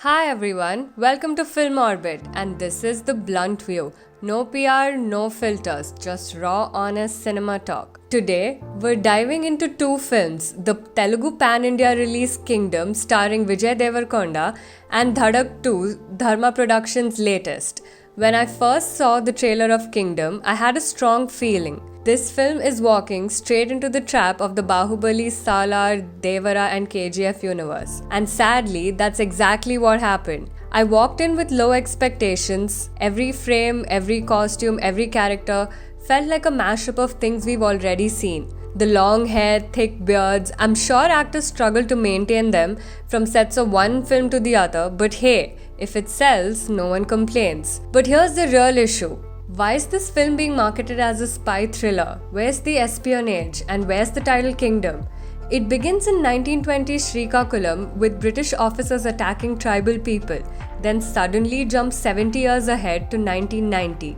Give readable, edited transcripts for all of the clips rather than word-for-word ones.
Hi everyone, welcome to Film Orbit, and this is the blunt view. No PR, no filters, just raw, honest cinema talk. Today, we're diving into two films, the Telugu pan-India release Kingdom starring Vijay Devarkonda and Dhadak 2, Dharma Productions' latest. When I first saw the trailer of Kingdom, I had a strong feeling. This film is walking straight into the trap of the Bahubali, Salar, Devara and KGF universe. And sadly, that's exactly what happened. I walked in with low expectations. Every frame, every costume, every character felt like a mashup of things we've already seen. The long hair, thick beards, I'm sure actors struggle to maintain them from sets of one film to the other, but hey, if it sells, no one complains. But here's the real issue. Why is this film being marketed as a spy thriller? Where's the espionage? And where's the title Kingdom? It begins in 1920 Srikakulam with British officers attacking tribal people, then suddenly jumps 70 years ahead to 1990.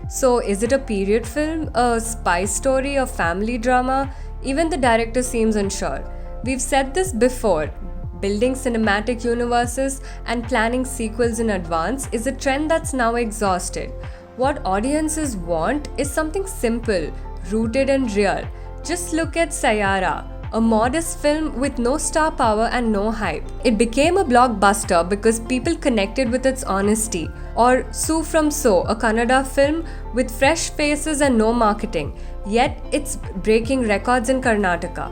So is it a period film, a spy story, a family drama? Even the director seems unsure. We've said this before. Building cinematic universes and planning sequels in advance is a trend that's now exhausted. What audiences want is something simple, rooted and real. Just look at Sayara, a modest film with no star power and no hype. It became a blockbuster because people connected with its honesty. Or Sue from So, a Kannada film with fresh faces and no marketing. Yet it's breaking records in Karnataka.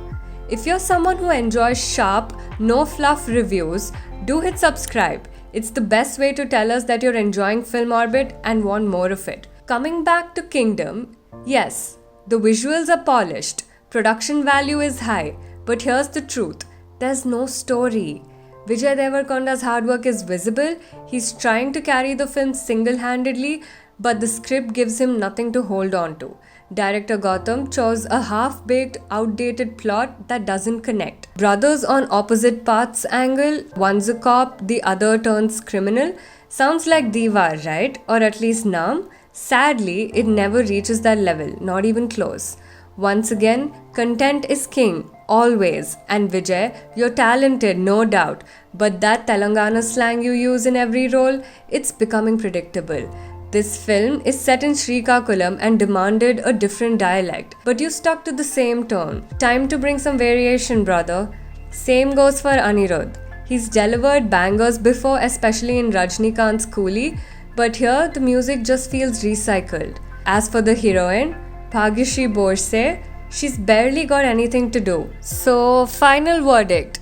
If you're someone who enjoys sharp, no fluff reviews, do hit subscribe. It's the best way to tell us that you're enjoying Film Orbit and want more of it. Coming back to Kingdom, yes, the visuals are polished, production value is high, but here's the truth, there's no story. Vijay Devarkonda's hard work is visible, he's trying to carry the film single-handedly, but the script gives him nothing to hold on to. Director Gautam chose a half-baked, outdated plot that doesn't connect. Brothers on opposite paths angle, one's a cop, the other turns criminal. Sounds like Diwar, right? Or at least Naam. Sadly, it never reaches that level, not even close. Once again, content is king, always. And Vijay, you're talented, no doubt. But that Telangana slang you use in every role, it's becoming predictable. This film is set in Srikakulam and demanded a different dialect, but you stuck to the same tone. Time to bring some variation, brother. Same goes for Anirudh. He's delivered bangers before, especially in Rajnikant's Coolie, but here the music just feels recycled. As for the heroine, Bhagyashree Borse, she's barely got anything to do. So, final verdict.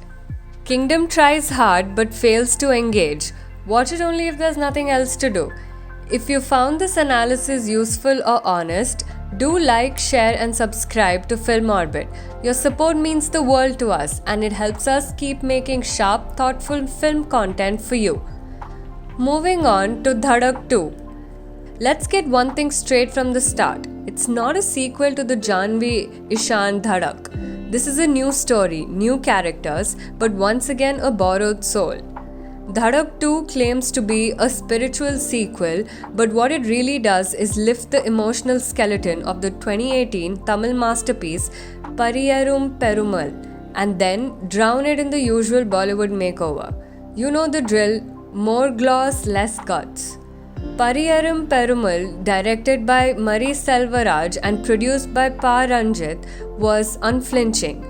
Kingdom tries hard but fails to engage. Watch it only if there's nothing else to do. If you found this analysis useful or honest, do like, share and subscribe to Film Orbit. Your support means the world to us and it helps us keep making sharp, thoughtful film content for you. Moving on to Dhadak 2. Let's get one thing straight from the start. It's not a sequel to the Janhvi Ishaan Dhadak. This is a new story, new characters, but once again a borrowed soul. Dhadak 2 claims to be a spiritual sequel, but what it really does is lift the emotional skeleton of the 2018 Tamil masterpiece Pariyarum Perumal and then drown it in the usual Bollywood makeover. You know the drill, more gloss, less guts. Pariyarum Perumal, directed by Mari Selvaraj and produced by Pa Ranjit, was unflinching.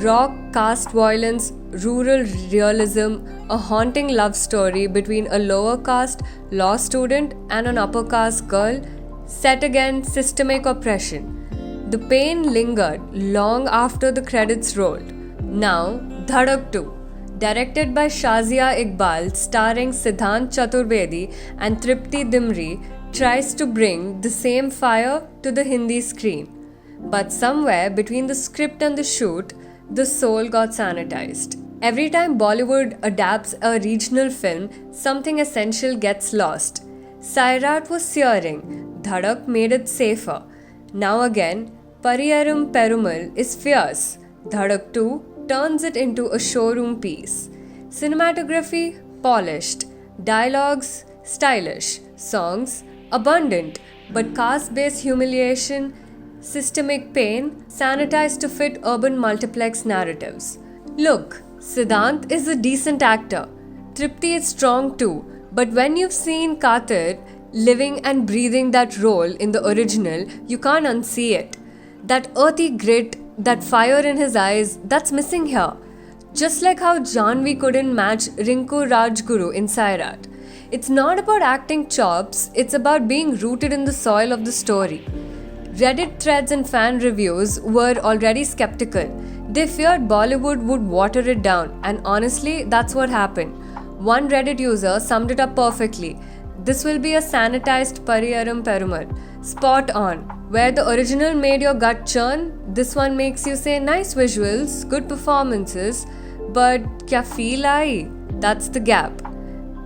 Raw caste violence, rural realism, a haunting love story between a lower caste law student and an upper caste girl, set against systemic oppression. The pain lingered long after the credits rolled. Now, Dhadak 2, directed by Shazia Iqbal, starring Siddhant Chaturvedi and Tripti Dimri, tries to bring the same fire to the Hindi screen. But somewhere between the script and the shoot, the soul got sanitized. Every time Bollywood adapts a regional film, something essential gets lost. Sairat was searing, Dhadak made it safer. Now again, Pariyarum Perumal is fierce. Dhadak 2 turns it into a showroom piece. Cinematography, polished. Dialogues, stylish. Songs, abundant. But caste-based humiliation, systemic pain, sanitized to fit urban multiplex narratives. Look, Siddhant is a decent actor. Tripti is strong too, but when you've seen Katir living and breathing that role in the original, you can't unsee it. That earthy grit, that fire in his eyes, that's missing here. Just like how Janvi couldn't match Rinku Rajguru in Sairat. It's not about acting chops, it's about being rooted in the soil of the story. Reddit threads and fan reviews were already skeptical. They feared Bollywood would water it down, and honestly, that's what happened. One Reddit user summed it up perfectly. This will be a sanitized Pariyaram Perumal. Spot on. Where the original made your gut churn, this one makes you say nice visuals, good performances, but kya feel aayi? That's the gap.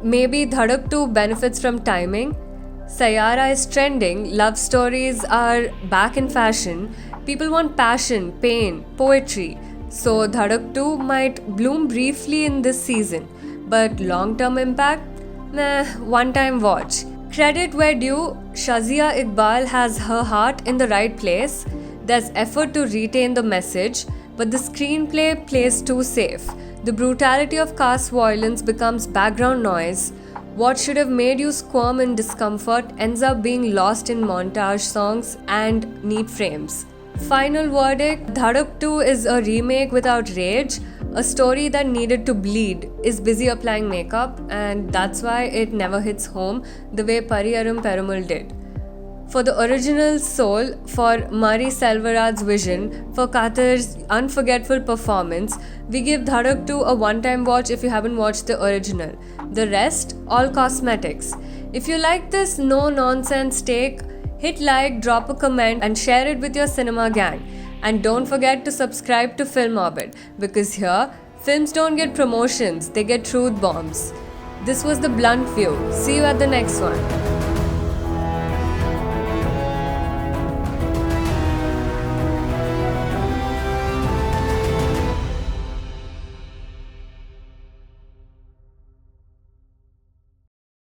Maybe Dhadak 2 benefits from timing. Sayara is trending, love stories are back in fashion, people want passion, pain, poetry. So Dhadak 2 might bloom briefly in this season, but long-term impact? Nah, one-time watch. Credit where due, Shazia Iqbal has her heart in the right place. There's effort to retain the message, but the screenplay plays too safe. The brutality of caste violence becomes background noise. What should have made you squirm in discomfort ends up being lost in montage songs and neat frames. Final verdict, Dhadak 2 is a remake without rage. A story that needed to bleed, is busy applying makeup, and that's why it never hits home the way Pariyaram Perumal did. For the original soul, for Mari Selvarad's vision, for Katir's unforgettable performance, we give Dhadak 2 a one-time watch if you haven't watched the original. The rest, all cosmetics. If you like this no-nonsense take, hit like, drop a comment and share it with your cinema gang. And don't forget to subscribe to Film Orbit, because here, films don't get promotions, they get truth bombs. This was The Blunt View. See you at the next one.